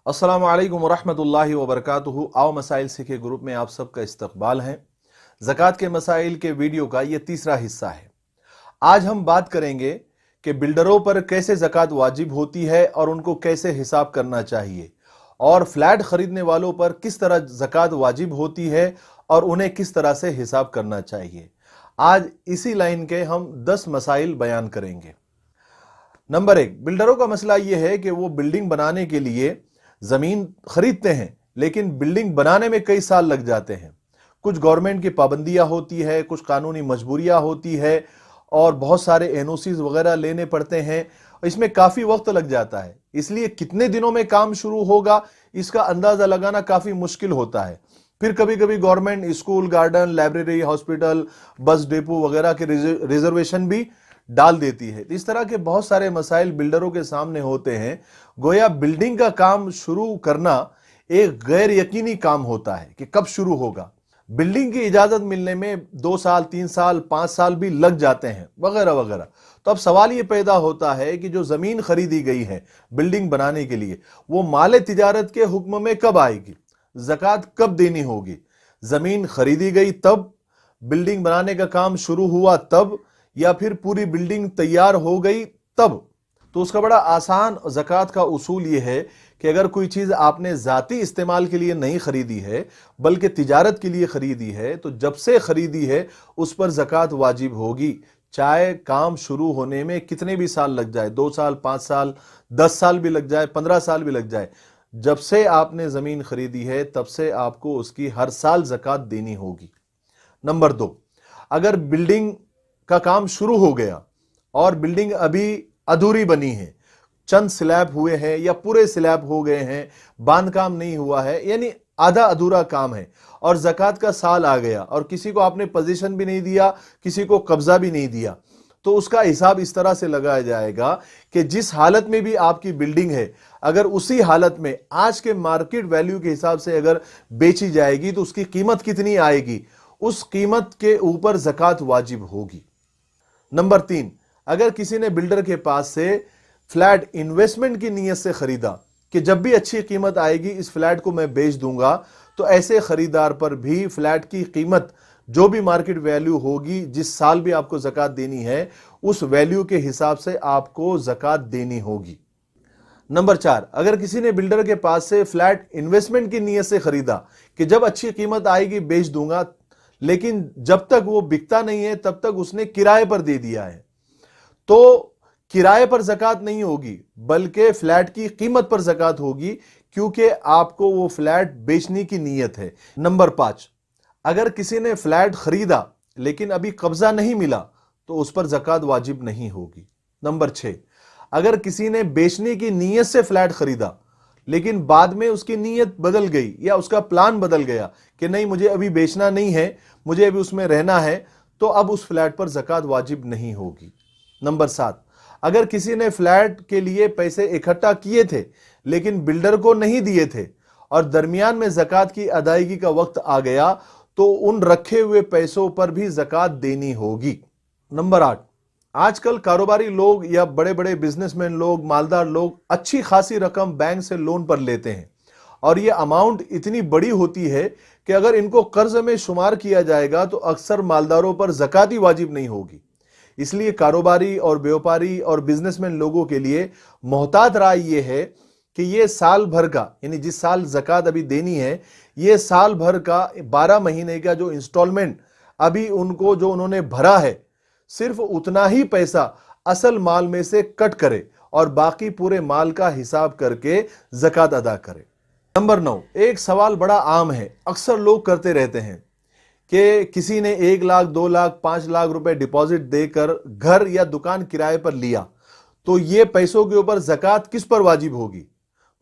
अस्सलामु अलैकुम वरहमतुल्लाहि वबरकातुहू। आओ मसाइल सीखे ग्रुप में आप सबका इस्तकबाल है। ज़कात के मसाइल के वीडियो का ये तीसरा हिस्सा है। आज हम बात करेंगे कि बिल्डरों पर कैसे ज़कात वाजिब होती है और उनको कैसे हिसाब करना चाहिए, और फ्लैट खरीदने वालों पर किस तरह ज़कात वाजिब होती है और उन्हें किस तरह से हिसाब करना चाहिए। आज इसी लाइन के हम 10 मसाइल बयान करेंगे। नंबर 1, बिल्डरों का मसला यह है कि वो बिल्डिंग बनाने के लिए जमीन खरीदते हैं, लेकिन बिल्डिंग बनाने में कई साल लग जाते हैं। कुछ गवर्नमेंट की पाबंदियां होती है, कुछ कानूनी मजबूरियां होती है और बहुत सारे एनओसीज वगैरह लेने पड़ते हैं। इसमें काफी वक्त लग जाता है, इसलिए कितने दिनों में काम शुरू होगा इसका अंदाजा लगाना काफी मुश्किल होता है। फिर कभी कभी government school, garden, library, hospital, bus depot वगैरह के रिजर्वेशन भी डाल देती है। इस तरह के बहुत सारे मसाइल बिल्डरों के सामने होते हैं। गोया बिल्डिंग का काम शुरू करना एक गैर यकीनी काम होता है कि कब शुरू होगा। बिल्डिंग की इजाजत मिलने में 2 साल, 3 साल, 5 साल भी लग जाते हैं वगैरह वगैरह। तो अब सवाल ये पैदा होता है कि जो जमीन खरीदी गई है बिल्डिंग बनाने के लिए, वो माल तिजारत के हुक्म में कब आएगी, ज़कात कब देनी होगी। जमीन खरीदी गई तब, बिल्डिंग बनाने का काम शुरू हुआ तब, या फिर पूरी बिल्डिंग तैयार हो गई तब। तो उसका बड़ा आसान ज़कात का उसूल यह है कि अगर कोई चीज़ आपने ज़ाती इस्तेमाल के लिए नहीं खरीदी है बल्कि तिजारत के लिए खरीदी है, तो जब से खरीदी है उस पर ज़कात वाजिब होगी, चाहे काम शुरू होने में कितने भी साल लग जाए, 2 साल, 5 साल, 10 साल भी लग जाए, 15 साल भी लग जाए। जब से आपने ज़मीन खरीदी है तब से आपको उसकी हर साल ज़कात देनी होगी। नंबर 2, अगर बिल्डिंग का काम शुरू हो गया और बिल्डिंग अभी अधूरी बनी है, चंद स्लैब हुए हैं या पूरे स्लैब हो गए हैं, बांध काम नहीं हुआ है, यानी आधा अधूरा काम है, और ज़कात का साल आ गया और किसी को आपने पोजीशन भी नहीं दिया, किसी को कब्जा भी नहीं दिया, तो उसका हिसाब इस तरह से लगाया जाएगा कि जिस हालत में भी आपकी बिल्डिंग है, अगर उसी हालत में आज के मार्केट वैल्यू के हिसाब से अगर बेची जाएगी तो उसकी कीमत कितनी आएगी, उस कीमत के ऊपर ज़कात वाजिब होगी। नंबर 3, अगर किसी ने बिल्डर के पास से फ्लैट इन्वेस्टमेंट की नीयत से खरीदा कि जब भी अच्छी कीमत आएगी इस फ्लैट को मैं बेच दूंगा, तो ऐसे खरीदार पर भी फ्लैट की कीमत जो भी मार्केट वैल्यू होगी, जिस साल भी आपको ज़कात देनी है, उस वैल्यू के हिसाब से आपको ज़कात देनी होगी। नंबर 4, अगर किसी ने बिल्डर के पास से फ्लैट इन्वेस्टमेंट की नीयत से खरीदा कि जब अच्छी कीमत आएगी बेच दूंगा, लेकिन जब तक वो बिकता नहीं है तब तक उसने किराए पर दे दिया है, तो किराए पर ज़कात नहीं होगी बल्कि फ्लैट की कीमत पर ज़कात होगी, क्योंकि आपको वो फ्लैट बेचने की नीयत है। नंबर 5, अगर किसी ने फ्लैट खरीदा लेकिन अभी कब्जा नहीं मिला तो उस पर ज़कात वाजिब नहीं होगी। नंबर 6, अगर किसी ने बेचने की नीयत से फ्लैट खरीदा लेकिन बाद में उसकी नीयत बदल गई या उसका प्लान बदल गया कि नहीं मुझे अभी बेचना नहीं है, मुझे अभी उसमें रहना है, तो अब उस फ्लैट पर ज़कात वाजिब नहीं होगी। नंबर 7, अगर किसी ने फ्लैट के लिए पैसे इकट्ठा किए थे लेकिन बिल्डर को नहीं दिए थे और दरमियान में ज़कात की अदायगी का वक्त आ गया, तो उन रखे हुए पैसों पर भी ज़कात देनी होगी। नंबर 8, आजकल कारोबारी लोग या बड़े बड़े बिजनेसमैन लोग, मालदार लोग अच्छी खासी रकम बैंक से लोन पर लेते हैं, और ये अमाउंट इतनी बड़ी होती है कि अगर इनको कर्ज में शुमार किया जाएगा तो अक्सर मालदारों पर ज़कात ही वाजिब नहीं होगी। इसलिए कारोबारी और व्यापारी और बिजनेसमैन लोगों के लिए मोहतात राय ये है कि ये साल भर का, यानी जिस साल ज़कात अभी देनी है, ये साल भर का 12 महीने का जो इंस्टॉलमेंट अभी उनको जो उन्होंने भरा है, सिर्फ उतना ही पैसा असल माल में से कट करे और बाकी पूरे माल का हिसाब करके ज़कात अदा करे। नंबर 9, एक सवाल बड़ा आम है, अक्सर लोग करते रहते हैं कि किसी ने 1 लाख, 2 लाख, 5 लाख रुपए डिपॉजिट देकर घर या दुकान किराए पर लिया, तो ये पैसों के ऊपर ज़कात किस पर वाजिब होगी,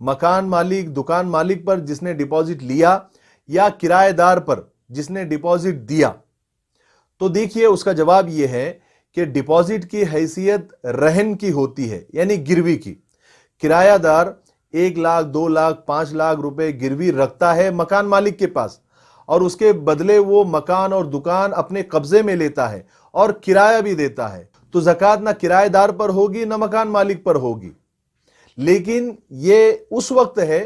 मकान मालिक, दुकान मालिक पर जिसने डिपॉजिट लिया, या किराएदार पर जिसने डिपॉजिट दिया। तो देखिए उसका जवाब यह है कि डिपॉजिट की हैसियत रहन की होती है, यानी गिरवी की। किरायादार 1 लाख, 2 लाख, 5 लाख रुपए गिरवी रखता है मकान मालिक के पास, और उसके बदले वो मकान और दुकान अपने कब्जे में लेता है और किराया भी देता है, तो ज़कात ना किराएदार पर होगी ना मकान मालिक पर होगी। लेकिन ये उस वक्त है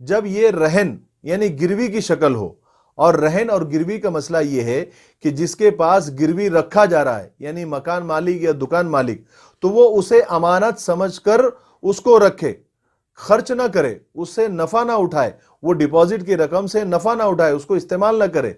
जब ये रहन यानी गिरवी की शक्ल हो, और रहन और गिरवी का मसला ये है कि जिसके पास गिरवी रखा जा रहा है यानी मकान मालिक या दुकान मालिक, तो वो उसे अमानत समझकर उसको रखे, खर्च ना करे, उससे नफा ना उठाए, वो डिपॉजिट की रकम से नफा ना उठाए, उसको इस्तेमाल ना करे।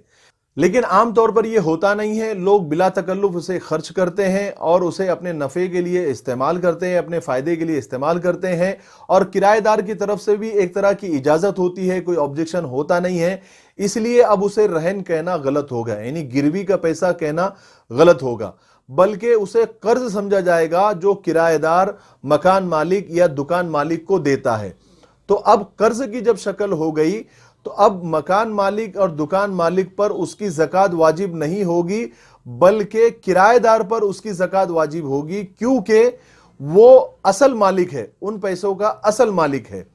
लेकिन आम तौर पर यह होता नहीं है, लोग बिला तकल्लुफ उसे खर्च करते हैं और उसे अपने नफ़े के लिए इस्तेमाल करते हैं, अपने फ़ायदे के लिए इस्तेमाल करते हैं। और किराएदार की तरफ से भी एक तरह की इजाज़त होती है, कोई ऑब्जेक्शन होता नहीं है, इसलिए अब उसे रहन कहना गलत होगा, यानी गिरवी का पैसा कहना गलत होगा, बल्कि उसे कर्ज समझा जाएगा जो किराएदार मकान मालिक या दुकान मालिक को देता है। तो अब कर्ज की जब शक्ल हो गई तो अब मकान मालिक और दुकान मालिक पर उसकी ज़कात वाजिब नहीं होगी, बल्कि किराएदार पर उसकी ज़कात वाजिब होगी, क्योंकि वो असल मालिक है, उन पैसों का असल मालिक है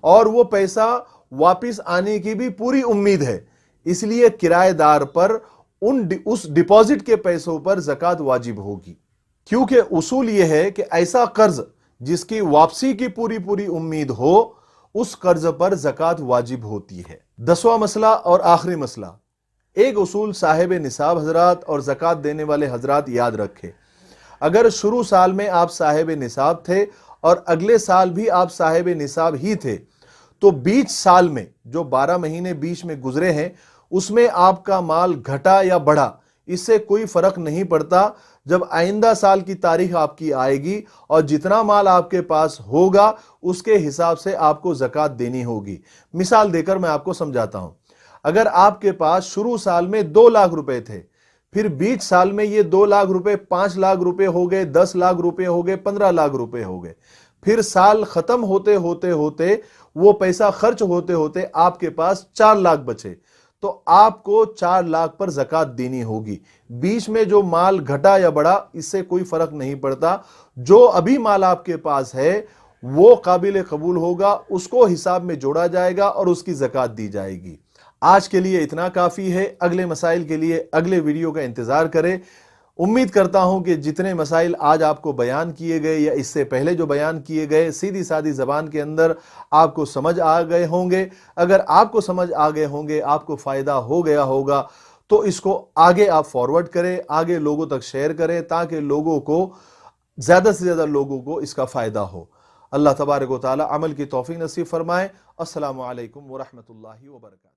और वो पैसा वापस आने की भी पूरी उम्मीद है। इसलिए किराएदार पर उस डिपॉजिट के पैसों पर ज़कात वाजिब होगी, क्योंकि उसूल ये है कि ऐसा कर्ज जिसकी वापसी की पूरी पूरी उम्मीद हो, उस कर्ज पर ज़कात वाजिब होती है। 10वां मसला और आखिरी मसला, एक उसूल साहिब निसाब हजरात और ज़कात देने वाले हजरात याद रखें। अगर शुरू साल में आप साहिब निसाब थे और अगले साल भी आप साहिब निसाब ही थे, तो बीच साल में जो 12 महीने बीच में गुजरे हैं उसमें आपका माल घटा या बढ़ा, इससे कोई फर्क नहीं पड़ता। जब आइंदा साल की तारीख आपकी आएगी और जितना माल आपके पास होगा उसके हिसाब से आपको ज़कात देनी होगी। मिसाल देकर मैं आपको समझाता हूं। अगर आपके पास शुरू साल में 2 लाख रुपए थे, फिर बीच साल में ये 2 लाख रुपए 5 लाख रुपए हो गए, 10 लाख रुपए हो गए, 15 लाख रुपए हो गए, फिर साल खत्म होते होते होते वो पैसा खर्च होते होते आपके पास 4 लाख बचे, तो आपको 4 लाख पर ज़कात देनी होगी। बीच में जो माल घटा या बढ़ा इससे कोई फर्क नहीं पड़ता, जो अभी माल आपके पास है वो काबिल कबूल होगा, उसको हिसाब में जोड़ा जाएगा और उसकी ज़कात दी जाएगी। आज के लिए इतना काफ़ी है, अगले मसाइल के लिए अगले वीडियो का इंतज़ार करें। उम्मीद करता हूं कि जितने मसाइल आज आपको बयान किए गए या इससे पहले जो बयान किए गए सीधी सादी ज़बान के अंदर आपको समझ आ गए होंगे। अगर आपको समझ आ गए होंगे, आपको फ़ायदा हो गया होगा, तो इसको आगे आप फॉरवर्ड करें, आगे लोगों तक शेयर करें, ताकि लोगों को ज़्यादा से ज़्यादा लोगों को इसका फ़ायदा हो। अल्लाह तबारक व तआला अमल की तौफीक नसीब फरमाए। अस्सलामु अलैकुम व रहमतुल्लाहि व बरकातहू।